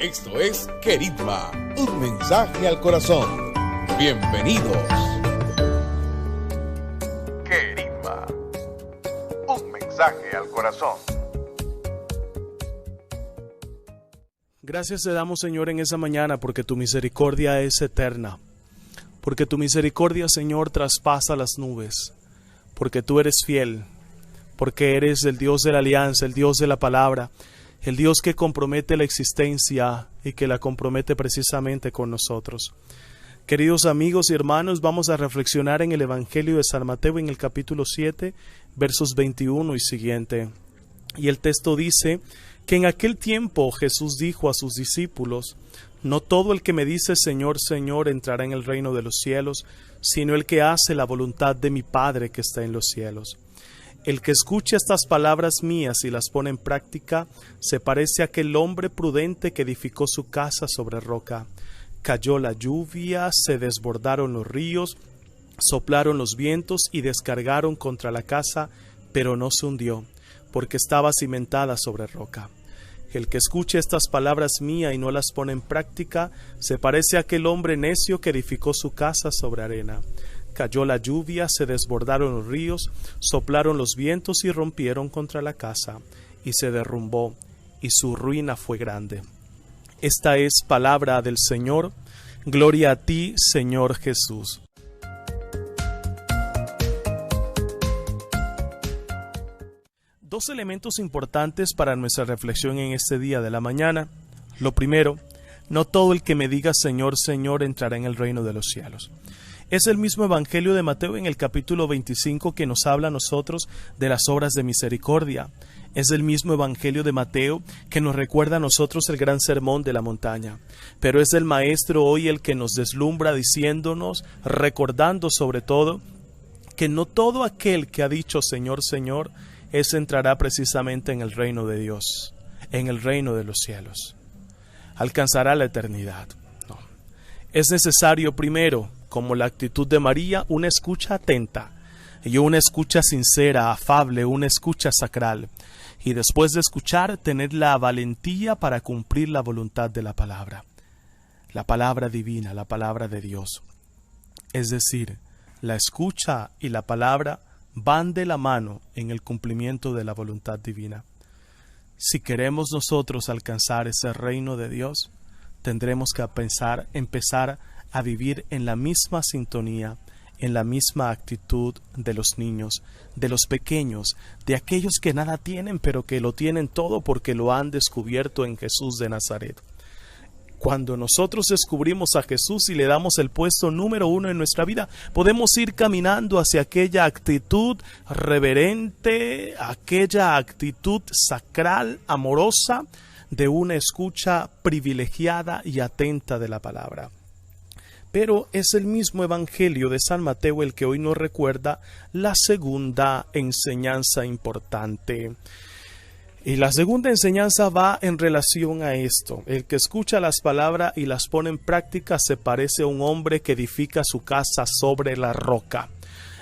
Esto es Querigma, un mensaje al corazón. Bienvenidos. Querigma, un mensaje al corazón. Gracias te damos, Señor, en esa mañana porque tu misericordia es eterna. Porque tu misericordia, Señor, traspasa las nubes. Porque tú eres fiel. Porque eres el Dios de la alianza, el Dios de la palabra. El Dios que compromete la existencia y que la compromete precisamente con nosotros. Queridos amigos y hermanos, vamos a reflexionar en el Evangelio de San Mateo en el capítulo 7, versos 21 y siguiente. Y el texto dice que en aquel tiempo Jesús dijo a sus discípulos: no todo el que me dice Señor, Señor entrará en el reino de los cielos, sino el que hace la voluntad de mi Padre que está en los cielos. El que escucha estas palabras mías y las pone en práctica, se parece a aquel hombre prudente que edificó su casa sobre roca. Cayó la lluvia, se desbordaron los ríos, soplaron los vientos y descargaron contra la casa, pero no se hundió, porque estaba cimentada sobre roca. El que escuche estas palabras mías y no las pone en práctica, se parece a aquel hombre necio que edificó su casa sobre arena. Cayó la lluvia, se desbordaron los ríos, soplaron los vientos y rompieron contra la casa, y se derrumbó, y su ruina fue grande. Esta es palabra del Señor. Gloria a ti, Señor Jesús. Dos elementos importantes para nuestra reflexión en este día de la mañana. Lo primero, no todo el que me diga Señor, Señor entrará en el reino de los cielos. Es el mismo Evangelio de Mateo en el capítulo 25 que nos habla a nosotros de las obras de misericordia. Es el mismo Evangelio de Mateo que nos recuerda a nosotros el gran sermón de la montaña. Pero es el Maestro hoy el que nos deslumbra diciéndonos, recordando sobre todo, que no todo aquel que ha dicho Señor, Señor, ese entrará precisamente en el reino de Dios, en el reino de los cielos. Alcanzará la eternidad. No. Es necesario primero, como la actitud de María, una escucha atenta y una escucha sincera, afable, una escucha sacral. Y después de escuchar, tener la valentía para cumplir la voluntad de la palabra divina, la palabra de Dios. Es decir, la escucha y la palabra van de la mano en el cumplimiento de la voluntad divina. Si queremos nosotros alcanzar ese reino de Dios, tendremos que empezar a vivir en la misma sintonía, en la misma actitud de los niños, de los pequeños, de aquellos que nada tienen, pero que lo tienen todo porque lo han descubierto en Jesús de Nazaret. Cuando nosotros descubrimos a Jesús y le damos el puesto número 1 en nuestra vida, podemos ir caminando hacia aquella actitud reverente, aquella actitud sacral, amorosa, de una escucha privilegiada y atenta de la palabra. Pero es el mismo Evangelio de San Mateo el que hoy nos recuerda la segunda enseñanza importante. Y la segunda enseñanza va en relación a esto. El que escucha las palabras y las pone en práctica se parece a un hombre que edifica su casa sobre la roca.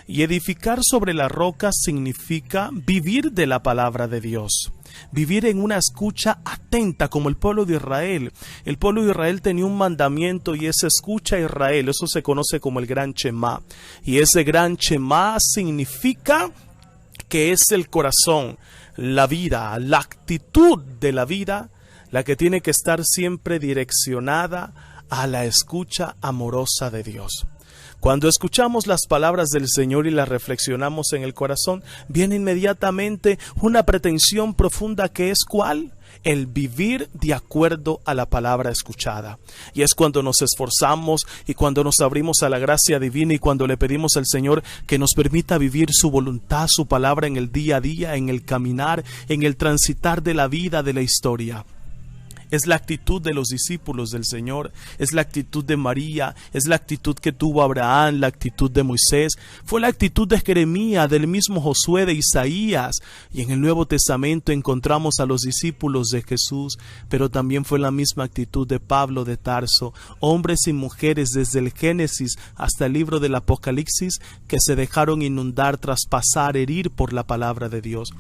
Y edificar sobre la roca significa vivir de la palabra de Dios. Vivir en una escucha atenta como el pueblo de Israel. El pueblo de Israel tenía un mandamiento y es escucha Israel. Eso se conoce como el gran Shema. Y ese gran Shema significa que es el corazón, la vida, la actitud de la vida, la que tiene que estar siempre direccionada a la escucha amorosa de Dios. Cuando escuchamos las palabras del Señor y las reflexionamos en el corazón, viene inmediatamente una pretensión profunda que es ¿cuál? El vivir de acuerdo a la palabra escuchada. Y es cuando nos esforzamos y cuando nos abrimos a la gracia divina y cuando le pedimos al Señor que nos permita vivir su voluntad, su palabra en el día a día, en el caminar, en el transitar de la vida, de la historia. Es la actitud de los discípulos del Señor, es la actitud de María, es la actitud que tuvo Abraham, la actitud de Moisés, fue la actitud de Jeremías, del mismo Josué, de Isaías, y en el Nuevo Testamento encontramos a los discípulos de Jesús, pero también fue la misma actitud de Pablo de Tarso, hombres y mujeres desde el Génesis hasta el libro del Apocalipsis que se dejaron inundar, traspasar, herir por la palabra de Dios.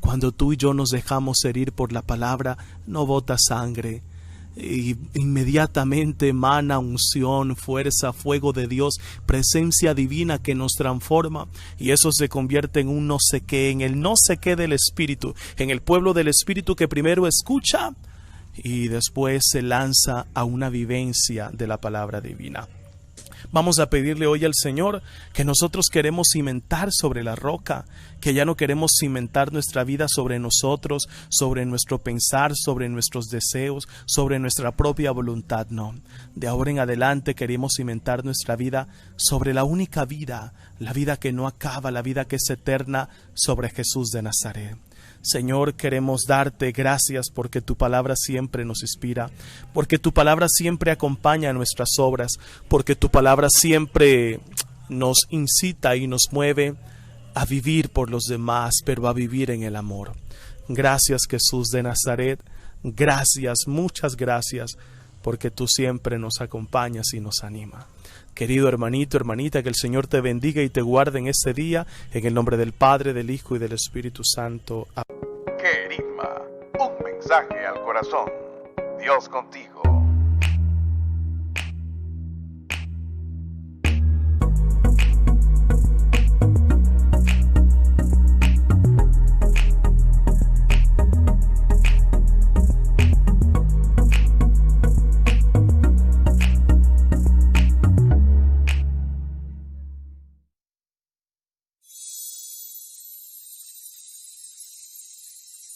Cuando tú y yo nos dejamos herir por la palabra, no bota sangre. y inmediatamente emana unción, fuerza, fuego de Dios, presencia divina que nos transforma, y eso se convierte en un no sé qué, en el no sé qué del Espíritu, en el pueblo del Espíritu que primero escucha y después se lanza a una vivencia de la palabra divina. Vamos a pedirle hoy al Señor que nosotros queremos cimentar sobre la roca, que ya no queremos cimentar nuestra vida sobre nosotros, sobre nuestro pensar, sobre nuestros deseos, sobre nuestra propia voluntad, no. De ahora en adelante queremos cimentar nuestra vida sobre la única vida, la vida que no acaba, la vida que es eterna, sobre Jesús de Nazaret. Señor, queremos darte gracias porque tu palabra siempre nos inspira, porque tu palabra siempre acompaña nuestras obras, porque tu palabra siempre nos incita y nos mueve a vivir por los demás, pero a vivir en el amor. Gracias, Jesús de Nazaret, gracias, muchas gracias, porque tú siempre nos acompañas y nos animas. Querido hermanito, hermanita, que el Señor te bendiga y te guarde en este día, en el nombre del Padre, del Hijo y del Espíritu Santo. Querigma, un mensaje al corazón. Dios contigo.